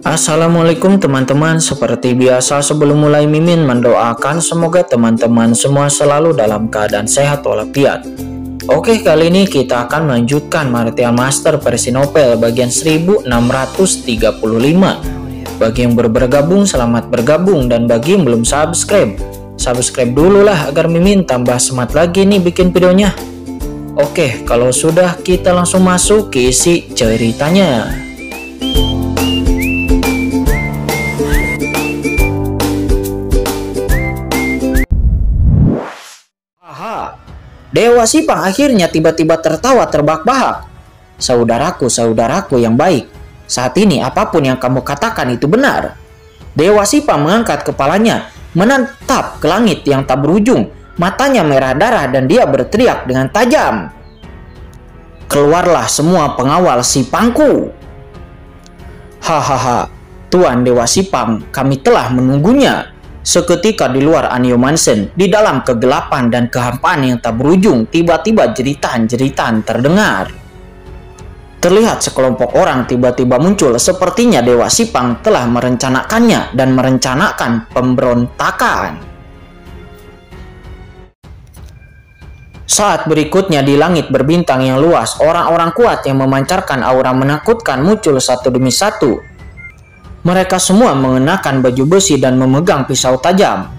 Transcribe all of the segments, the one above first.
Assalamualaikum teman-teman. Seperti biasa sebelum mulai Mimin mendoakan semoga teman-teman semua selalu dalam keadaan sehat walafiat. Oke, kali ini kita akan melanjutkan Martial Master versi novel bagian 1635. Bagi yang baru bergabung, selamat bergabung, dan bagi yang belum subscribe dulu lah agar Mimin tambah semangat lagi nih bikin videonya. Oke, kalau sudah kita langsung masuk ke isi ceritanya. Dewa Sipang akhirnya tiba-tiba tertawa terbahak-bahak. Saudaraku yang baik, saat ini apapun yang kamu katakan itu benar. Dewa Sipang mengangkat kepalanya, menatap ke langit yang tak berujung. Matanya merah darah dan dia berteriak dengan tajam. Keluarlah semua pengawal Sipangku. Hahaha, Tuan Dewa Sipang, kami telah menunggunya. Seketika di luar Anio Mansion, di dalam kegelapan dan kehampaan yang tak berujung, tiba-tiba jeritan-jeritan terdengar. Terlihat sekelompok orang tiba-tiba muncul, sepertinya Dewa Sipang telah merencanakannya dan merencanakan pemberontakan. Saat berikutnya di langit berbintang yang luas, orang-orang kuat yang memancarkan aura menakutkan muncul satu demi satu. Mereka semua mengenakan baju besi dan memegang pisau tajam.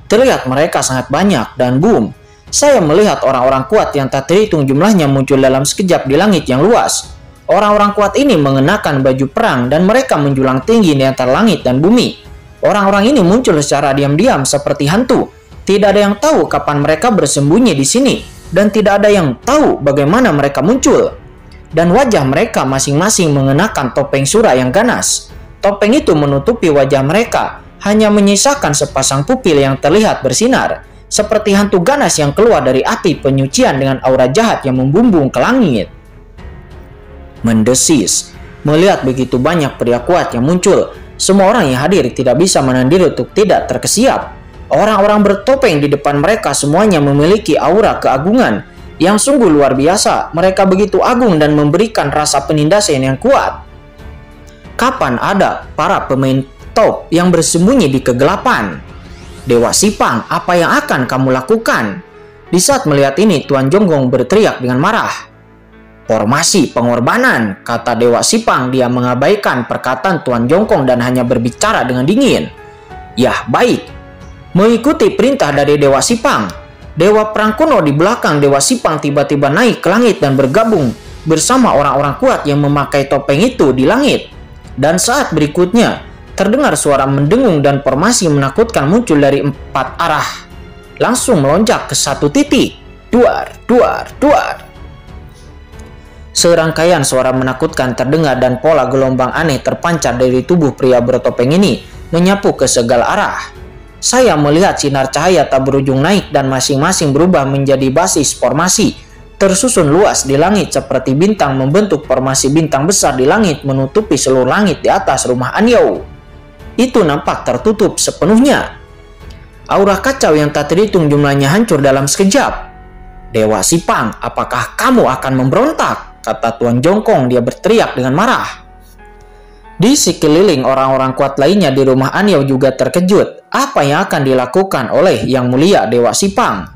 Terlihat mereka sangat banyak dan boom, saya melihat orang-orang kuat yang tak terhitung jumlahnya muncul dalam sekejap di langit yang luas. Orang-orang kuat ini mengenakan baju perang dan mereka menjulang tinggi di antara langit dan bumi. Orang-orang ini muncul secara diam-diam seperti hantu. Tidak ada yang tahu kapan mereka bersembunyi di sini dan tidak ada yang tahu bagaimana mereka muncul. Dan wajah mereka masing-masing mengenakan topeng surah yang ganas. Topeng itu menutupi wajah mereka, hanya menyisakan sepasang pupil yang terlihat bersinar, seperti hantu ganas yang keluar dari api penyucian dengan aura jahat yang membumbung ke langit. Mendesis, melihat begitu banyak pria kuat yang muncul, semua orang yang hadir tidak bisa menahan diri untuk tidak terkesiap. Orang-orang bertopeng di depan mereka semuanya memiliki aura keagungan yang sungguh luar biasa. Mereka begitu agung dan memberikan rasa penindasan yang kuat. Kapan ada para pemain top yang bersembunyi di kegelapan? Dewa Sipang, apa yang akan kamu lakukan? Di saat melihat ini, Tuan Jonggong berteriak dengan marah. Formasi pengorbanan, kata Dewa Sipang. Dia mengabaikan perkataan Tuan Jonggong dan hanya berbicara dengan dingin. Yah, baik. Mengikuti perintah dari Dewa Sipang, Dewa Perang kuno di belakang Dewa Sipang tiba-tiba naik ke langit dan bergabung bersama orang-orang kuat yang memakai topeng itu di langit. Dan saat berikutnya, terdengar suara mendengung dan formasi menakutkan muncul dari 4 arah. Langsung melonjak ke satu titik. Duar, duar, duar. Serangkaian suara menakutkan terdengar dan pola gelombang aneh terpancar dari tubuh pria bertopeng ini, menyapu ke segala arah. Saya melihat sinar cahaya tak berujung naik dan masing-masing berubah menjadi basis formasi. Tersusun luas di langit seperti bintang membentuk formasi bintang besar di langit menutupi seluruh langit di atas rumah Anio. Itu nampak tertutup sepenuhnya. Aura kacau yang tak terhitung jumlahnya hancur dalam sekejap. Dewa Sipang, apakah kamu akan memberontak? Kata Tuan Jonggong, dia berteriak dengan marah. Di sekeliling orang-orang kuat lainnya di rumah Anio juga terkejut. Apa yang akan dilakukan oleh Yang Mulia Dewa Sipang?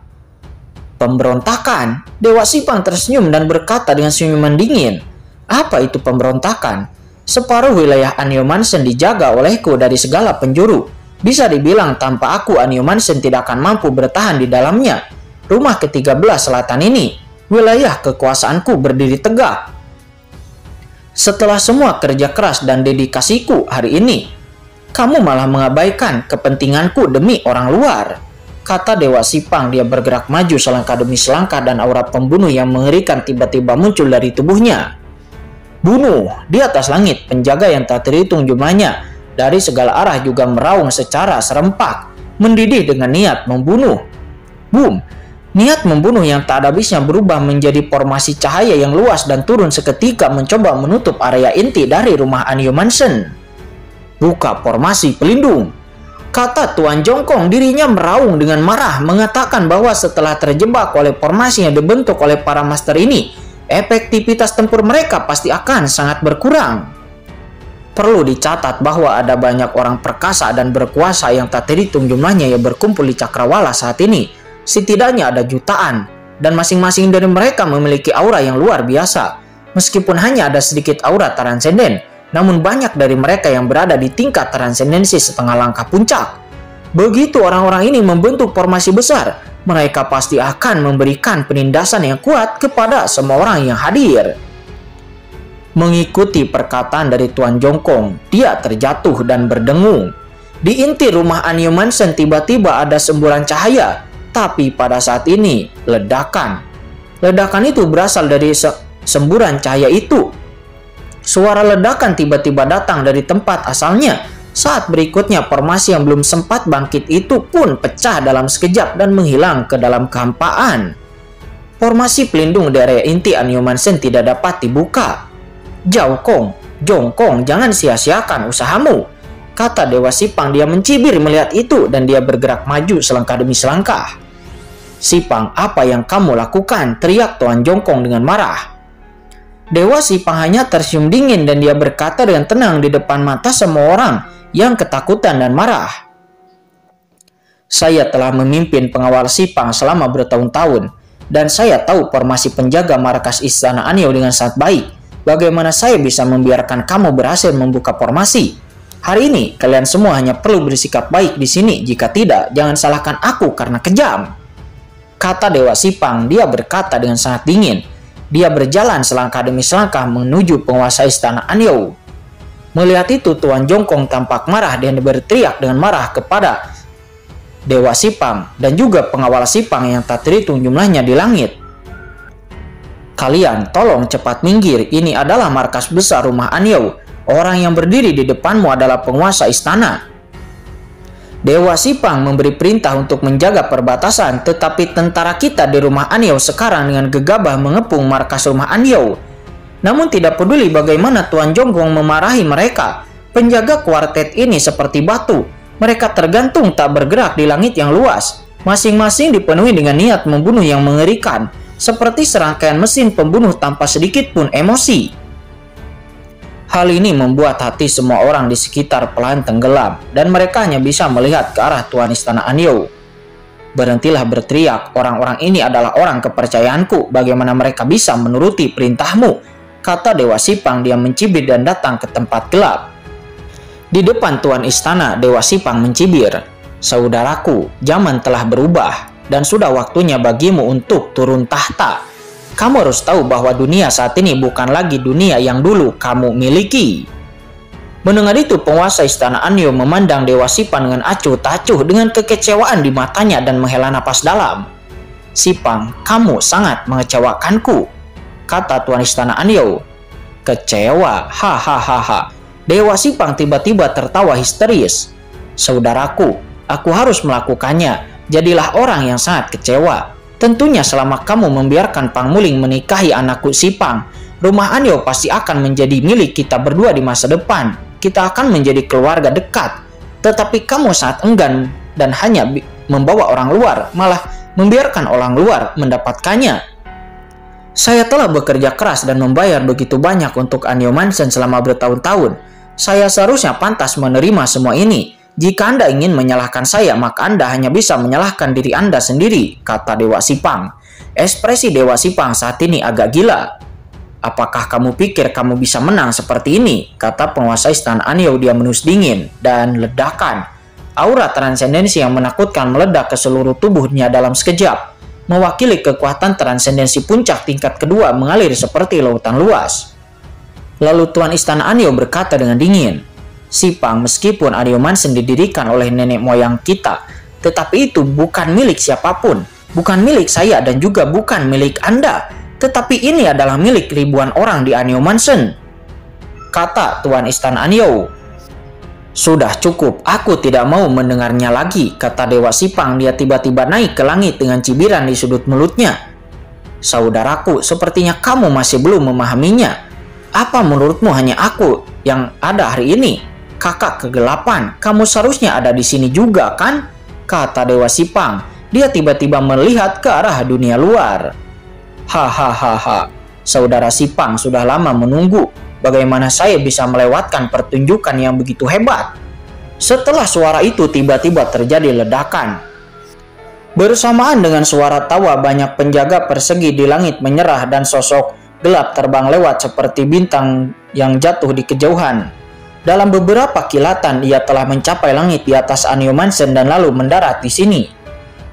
Pemberontakan. Dewa Sipang tersenyum dan berkata dengan senyuman dingin. Apa itu pemberontakan? Separuh wilayah Anio Mansion dijaga olehku dari segala penjuru. Bisa dibilang tanpa aku Anio Mansion tidak akan mampu bertahan di dalamnya. Rumah ke-13 selatan ini, wilayah kekuasaanku berdiri tegak. Setelah semua kerja keras dan dedikasiku hari ini, kamu malah mengabaikan kepentinganku demi orang luar. Kata Dewa Sipang. Dia bergerak maju selangkah demi selangkah dan aura pembunuh yang mengerikan tiba-tiba muncul dari tubuhnya. Bunuh! Di atas langit, penjaga yang tak terhitung jumlahnya dari segala arah juga meraung secara serempak, mendidih dengan niat membunuh. Boom! Niat membunuh yang tak ada habisnya berubah menjadi formasi cahaya yang luas dan turun seketika mencoba menutup area inti dari rumah Anio Mansion. Buka formasi pelindung, kata Tuan Jonggong. Dirinya meraung dengan marah, mengatakan bahwa setelah terjebak oleh formasi yang dibentuk oleh para master ini, efektivitas tempur mereka pasti akan sangat berkurang. Perlu dicatat bahwa ada banyak orang perkasa dan berkuasa yang tak terhitung jumlahnya yang berkumpul di Cakrawala saat ini. Setidaknya ada jutaan, dan masing-masing dari mereka memiliki aura yang luar biasa. Meskipun hanya ada sedikit aura transenden, namun banyak dari mereka yang berada di tingkat transendensi setengah langkah puncak. Begitu orang-orang ini membentuk formasi besar, mereka pasti akan memberikan penindasan yang kuat kepada semua orang yang hadir. Mengikuti perkataan dari Tuan Jongkong, dia terjatuh dan berdengung. Di inti rumah Anio Mansion tiba-tiba ada semburan cahaya, tapi pada saat ini ledakan. Ledakan itu berasal dari semburan cahaya itu. Suara ledakan tiba-tiba datang dari tempat asalnya. Saat berikutnya formasi yang belum sempat bangkit itu pun pecah dalam sekejap dan menghilang ke dalam kehampaan. Formasi pelindung di area inti Anio Mansion tidak dapat dibuka. Jongkong, jangan sia-siakan usahamu, kata Dewa Sipang. Dia mencibir melihat itu dan dia bergerak maju selangkah demi selangkah. Sipang, apa yang kamu lakukan? Teriak Tuan Jongkong dengan marah. Dewa Sipang hanya tersenyum dingin dan dia berkata dengan tenang di depan mata semua orang yang ketakutan dan marah. Saya telah memimpin pengawal Sipang selama bertahun-tahun dan saya tahu formasi penjaga markas Istana Anio dengan sangat baik. Bagaimana saya bisa membiarkan kamu berhasil membuka formasi? Hari ini kalian semua hanya perlu bersikap baik di sini. Jika tidak, jangan salahkan aku karena kejam, kata Dewa Sipang. Dia berkata dengan sangat dingin. Dia berjalan selangkah demi selangkah menuju penguasa Istana Anio. Melihat itu, Tuan Jongkong tampak marah dan berteriak dengan marah kepada Dewa Sipang dan juga pengawal Sipang yang tak terhitung jumlahnya di langit. Kalian tolong cepat minggir, ini adalah markas besar rumah Anio. Orang yang berdiri di depanmu adalah penguasa istana. Dewa Sipang memberi perintah untuk menjaga perbatasan, tetapi tentara kita di rumah Anio sekarang dengan gegabah mengepung markas rumah Anio. Namun tidak peduli bagaimana Tuan Jongkong memarahi mereka, penjaga kuartet ini seperti batu. Mereka tergantung tak bergerak di langit yang luas. Masing-masing dipenuhi dengan niat membunuh yang mengerikan, seperti serangkaian mesin pembunuh tanpa sedikit pun emosi. Hal ini membuat hati semua orang di sekitar pelan tenggelam, dan mereka hanya bisa melihat ke arah Tuan Istana Anio. Berhentilah berteriak, orang-orang ini adalah orang kepercayaanku, bagaimana mereka bisa menuruti perintahmu, kata Dewa Sipang. Dia mencibir dan datang ke tempat gelap. Di depan Tuan Istana, Dewa Sipang mencibir, saudaraku, zaman telah berubah dan sudah waktunya bagimu untuk turun tahta. Kamu harus tahu bahwa dunia saat ini bukan lagi dunia yang dulu kamu miliki. Mendengar itu, penguasa Istana Anio memandang Dewa Sipang dengan acuh tak acuh dengan kekecewaan di matanya dan menghela napas dalam. Sipang, kamu sangat mengecewakanku, kata Tuan Istana Anio. Kecewa? Hahaha. Dewa Sipang tiba-tiba tertawa histeris. Saudaraku, aku harus melakukannya. Jadilah orang yang sangat kecewa. Tentunya selama kamu membiarkan Pang Muling menikahi anakku Sipang, rumah Anio pasti akan menjadi milik kita berdua di masa depan. Kita akan menjadi keluarga dekat. Tetapi kamu sangat enggan dan hanya membawa orang luar, malah membiarkan orang luar mendapatkannya. Saya telah bekerja keras dan membayar begitu banyak untuk Anio Mansion selama bertahun-tahun. Saya seharusnya pantas menerima semua ini. Jika Anda ingin menyalahkan saya, maka Anda hanya bisa menyalahkan diri Anda sendiri, kata Dewa Sipang. Ekspresi Dewa Sipang saat ini agak gila. Apakah kamu pikir kamu bisa menang seperti ini? Kata penguasa Istana Anio. Dia menus dingin dan ledakan. Aura transendensi yang menakutkan meledak ke seluruh tubuhnya dalam sekejap. Mewakili kekuatan transendensi puncak tingkat kedua mengalir seperti lautan luas. Lalu Tuan Istana Anio berkata dengan dingin, Sipang, meskipun Anio Mansion didirikan oleh nenek moyang kita, tetapi itu bukan milik siapapun, bukan milik saya dan juga bukan milik Anda, tetapi ini adalah milik ribuan orang di Anio Mansion, kata Tuan Istana Anio. Sudah cukup, aku tidak mau mendengarnya lagi, kata Dewa Sipang. Dia tiba-tiba naik ke langit dengan cibiran di sudut mulutnya. Saudaraku, sepertinya kamu masih belum memahaminya. Apa menurutmu hanya aku yang ada hari ini? Kakak kegelapan, kamu seharusnya ada di sini juga kan? Kata Dewa Sipang. Dia tiba-tiba melihat ke arah dunia luar. Hahaha, saudara Sipang sudah lama menunggu. bagaimana saya bisa melewatkan pertunjukan yang begitu hebat. Setelah suara itu tiba-tiba terjadi ledakan. Bersamaan dengan suara tawa, banyak penjaga persegi di langit menyerah dan sosok gelap terbang lewat seperti bintang yang jatuh di kejauhan. Dalam beberapa kilatan ia telah mencapai langit di atas Anio Mansion dan lalu mendarat di sini.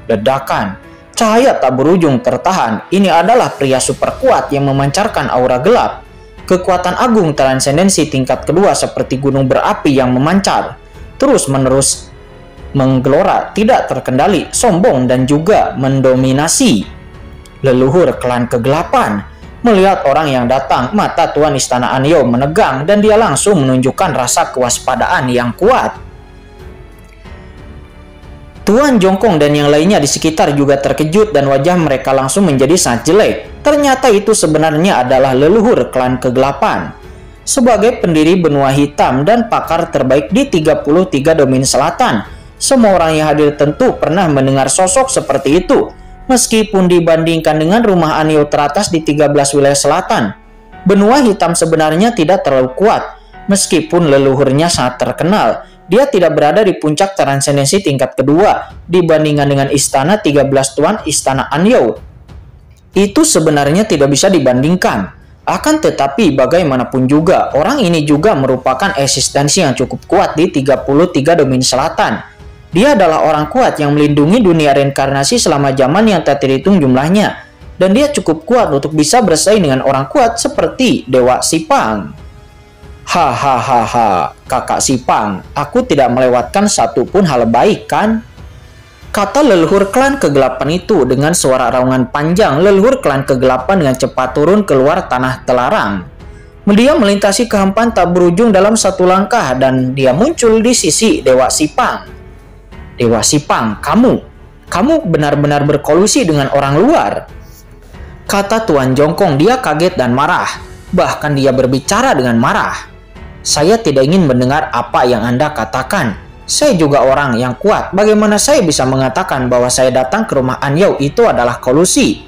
Ledakan, cahaya tak berujung tertahan. Ini adalah pria super kuat yang memancarkan aura gelap. Kekuatan agung transendensi tingkat kedua seperti gunung berapi yang memancar terus-menerus menggelora, tidak terkendali, sombong dan juga mendominasi. Leluhur klan kegelapan. Melihat orang yang datang, mata Tuan Istana Anio menegang dan dia langsung menunjukkan rasa kewaspadaan yang kuat. Tuan Jongkong dan yang lainnya di sekitar juga terkejut dan wajah mereka langsung menjadi sangat jelek. Ternyata itu sebenarnya adalah leluhur klan kegelapan. Sebagai pendiri benua hitam dan pakar terbaik di 33 domain selatan, semua orang yang hadir tentu pernah mendengar sosok seperti itu. Meskipun dibandingkan dengan rumah Anio teratas di 13 wilayah selatan, benua hitam sebenarnya tidak terlalu kuat. Meskipun leluhurnya sangat terkenal, dia tidak berada di puncak transendensi tingkat kedua dibandingkan dengan istana 13 Tuan Istana Anio. Itu sebenarnya tidak bisa dibandingkan. Akan tetapi bagaimanapun juga, orang ini juga merupakan eksistensi yang cukup kuat di 33 domain selatan. Dia adalah orang kuat yang melindungi dunia reinkarnasi selama zaman yang tak terhitung jumlahnya. Dan dia cukup kuat untuk bisa bersaing dengan orang kuat seperti Dewa Sipang. Hahaha, kakak Sipang, aku tidak melewatkan satupun hal baik kan? Kata leluhur klan kegelapan itu dengan suara raungan panjang. Leluhur klan kegelapan dengan cepat turun keluar tanah telarang. Dia melintasi kehampaan tak berujung dalam satu langkah dan dia muncul di sisi Dewa Sipang. Dewa Sipang, kamu benar-benar berkolusi dengan orang luar. Kata Tuan Jongkong, dia kaget dan marah. Bahkan dia berbicara dengan marah. Saya tidak ingin mendengar apa yang Anda katakan. Saya juga orang yang kuat. Bagaimana saya bisa mengatakan bahwa saya datang ke rumah Anio itu adalah kolusi?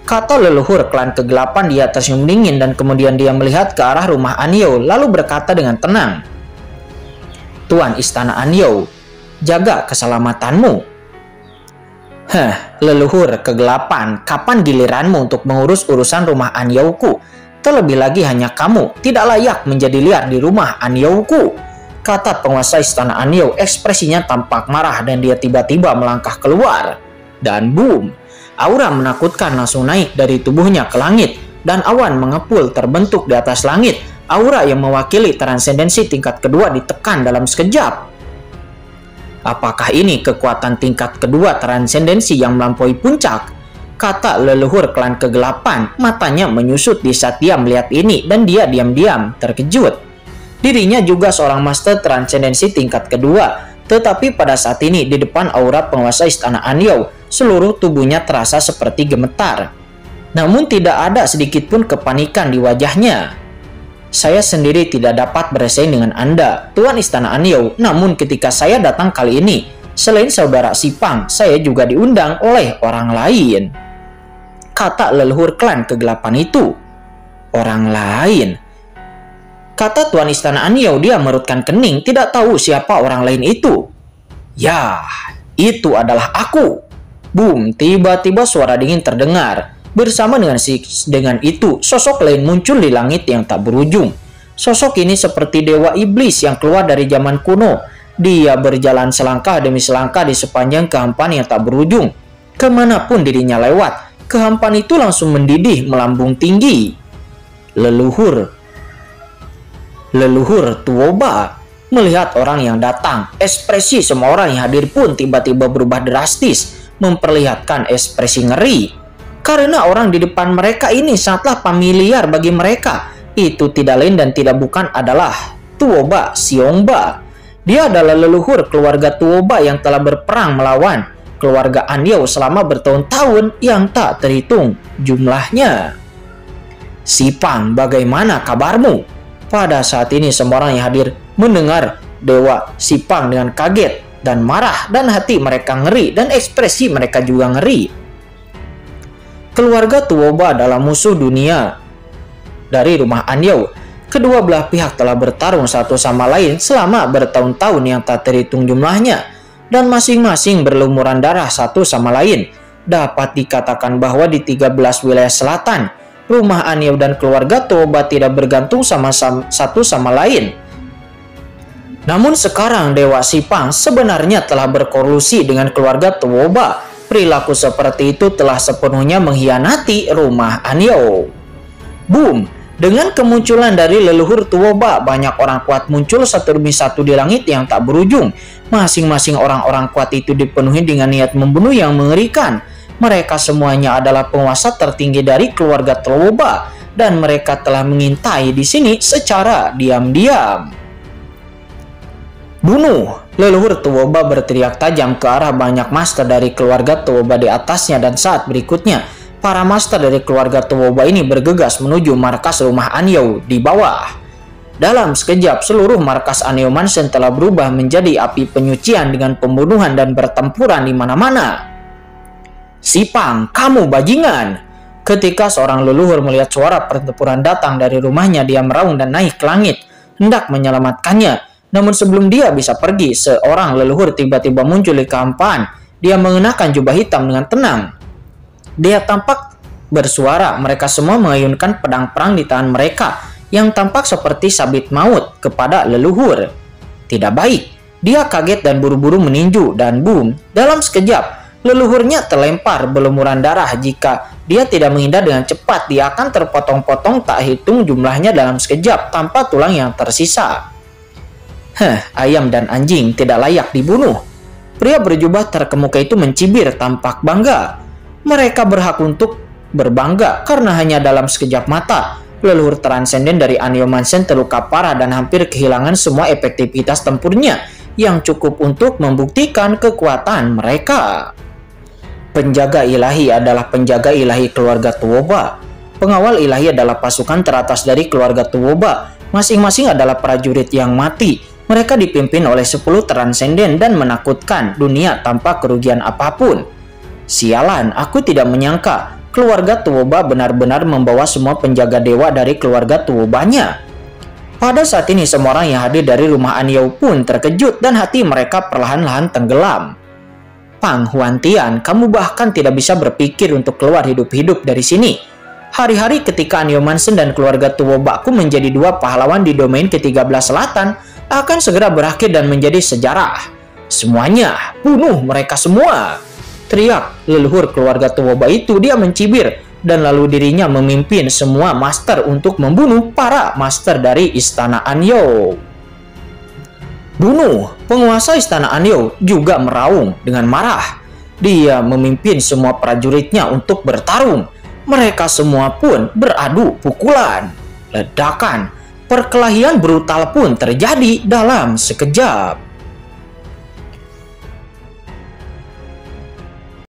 Kata leluhur klan kegelapan. Dia tersenyum dingin dan kemudian dia melihat ke arah rumah Anio lalu berkata dengan tenang, Tuan Istana Anio, jaga keselamatanmu. Leluhur kegelapan, kapan giliranmu untuk mengurus urusan rumah Anioku? Terlebih lagi hanya kamu tidak layak menjadi liar di rumah Anioku. Kata penguasa Istana Anio, ekspresinya tampak marah dan dia tiba-tiba melangkah keluar. Dan boom, aura menakutkan langsung naik dari tubuhnya ke langit dan awan mengepul terbentuk di atas langit. Aura yang mewakili transendensi tingkat kedua ditekan dalam sekejap. Apakah ini kekuatan tingkat kedua transendensi yang melampaui puncak? Kata leluhur klan kegelapan, matanya menyusut di saat dia melihat ini dan dia diam-diam terkejut. Dirinya juga seorang master transendensi tingkat kedua, tetapi pada saat ini di depan aura penguasa Istana Anio, seluruh tubuhnya terasa seperti gemetar. Namun tidak ada sedikit pun kepanikan di wajahnya. Saya sendiri tidak dapat bersaing dengan Anda, Tuan Istana Anio, namun ketika saya datang kali ini, selain saudara Sipang, saya juga diundang oleh orang lain. Kata leluhur klan kegelapan itu. Orang lain. Kata Tuan Istana Anio, dia merutkan kening, tidak tahu siapa orang lain itu. Ya, itu adalah aku. Boom, tiba-tiba suara dingin terdengar. Bersama dengan itu, sosok lain muncul di langit yang tak berujung. Sosok ini seperti dewa iblis yang keluar dari zaman kuno. Dia berjalan selangkah demi selangkah di sepanjang kehampaan yang tak berujung. Kemanapun dirinya lewat, kehampaan itu langsung mendidih melambung tinggi. Leluhur Tuoba melihat orang yang datang. Ekspresi semua orang yang hadir pun tiba-tiba berubah drastis, memperlihatkan ekspresi ngeri. Karena orang di depan mereka ini sangatlah familiar bagi mereka. Itu tidak lain dan tidak bukan adalah Tuoba Xiongba. Dia adalah leluhur keluarga Tuoba yang telah berperang melawan keluarga Anio selama bertahun-tahun yang tak terhitung jumlahnya. Sipang, bagaimana kabarmu? Pada saat ini semua orang yang hadir mendengar Dewa Sipang dengan kaget dan marah dan hati mereka ngeri dan ekspresi mereka juga ngeri. Keluarga Tuoba adalah musuh dunia dari rumah Anio. Kedua belah pihak telah bertarung satu sama lain selama bertahun-tahun yang tak terhitung jumlahnya, dan masing-masing berlumuran darah satu sama lain. Dapat dikatakan bahwa di 13 wilayah selatan, rumah Anyao dan keluarga Tuoba tidak bergantung satu sama lain. Namun sekarang Dewa Sipang sebenarnya telah berkolusi dengan keluarga Tuoba. Perilaku seperti itu telah sepenuhnya mengkhianati rumah Anyao. Boom! Dengan kemunculan dari leluhur Tuoba, banyak orang kuat muncul satu demi satu di langit yang tak berujung. Masing-masing orang-orang kuat itu dipenuhi dengan niat membunuh yang mengerikan. Mereka semuanya adalah penguasa tertinggi dari keluarga Tuoba, dan mereka telah mengintai di sini secara diam-diam. Bunuh! Leluhur Tuoba berteriak tajam ke arah banyak master dari keluarga Tuoba di atasnya, dan saat berikutnya, para master dari keluarga Tuoba ini bergegas menuju markas rumah Anyao di bawah. Dalam sekejap, seluruh markas Anyao Mansion telah berubah menjadi api penyucian dengan pembunuhan dan pertempuran di mana-mana. Sipang, kamu bajingan! Ketika seorang leluhur melihat suara pertempuran datang dari rumahnya, dia meraung dan naik ke langit, hendak menyelamatkannya. Namun sebelum dia bisa pergi, seorang leluhur tiba-tiba muncul di kehampaan. Dia mengenakan jubah hitam dengan tenang. Dia tampak bersuara, mereka semua mengayunkan pedang perang di tangan mereka, yang tampak seperti sabit maut kepada leluhur. Tidak baik, dia kaget dan buru-buru meninju, dan boom, dalam sekejap, leluhurnya terlempar berlumuran darah. Jika dia tidak menghindar dengan cepat, dia akan terpotong-potong tak hitung jumlahnya dalam sekejap tanpa tulang yang tersisa. Ayam dan anjing tidak layak dibunuh. Pria berjubah terkemuka itu mencibir tampak bangga. Mereka berhak untuk berbangga karena hanya dalam sekejap mata, leluhur transenden dari Anyao Mansion terluka parah dan hampir kehilangan semua efektivitas tempurnya yang cukup untuk membuktikan kekuatan mereka. Penjaga ilahi adalah penjaga ilahi keluarga Tuoba. Pengawal ilahi adalah pasukan teratas dari keluarga Tuoba. Masing-masing adalah prajurit yang mati. Mereka dipimpin oleh 10 transenden dan menakutkan dunia tanpa kerugian apapun. Sialan, aku tidak menyangka keluarga Tuoba benar-benar membawa semua penjaga dewa dari keluarga Tuobanya. Pada saat ini semua orang yang hadir dari rumah Anyao pun terkejut dan hati mereka perlahan-lahan tenggelam. Pang Huantian, kamu bahkan tidak bisa berpikir untuk keluar hidup-hidup dari sini. Hari-hari ketika Anyao Mansion dan keluarga Tuobaku menjadi dua pahlawan di domain ke-13 selatan akan segera berakhir dan menjadi sejarah. Semuanya, bunuh mereka semua! Teriak leluhur keluarga Tuoba itu. Dia mencibir dan lalu dirinya memimpin semua master untuk membunuh para master dari istana Anyao. Bunuh! Penguasa istana Anyao juga meraung dengan marah. Dia memimpin semua prajuritnya untuk bertarung. Mereka semua pun beradu pukulan. Ledakan, perkelahian brutal pun terjadi dalam sekejap.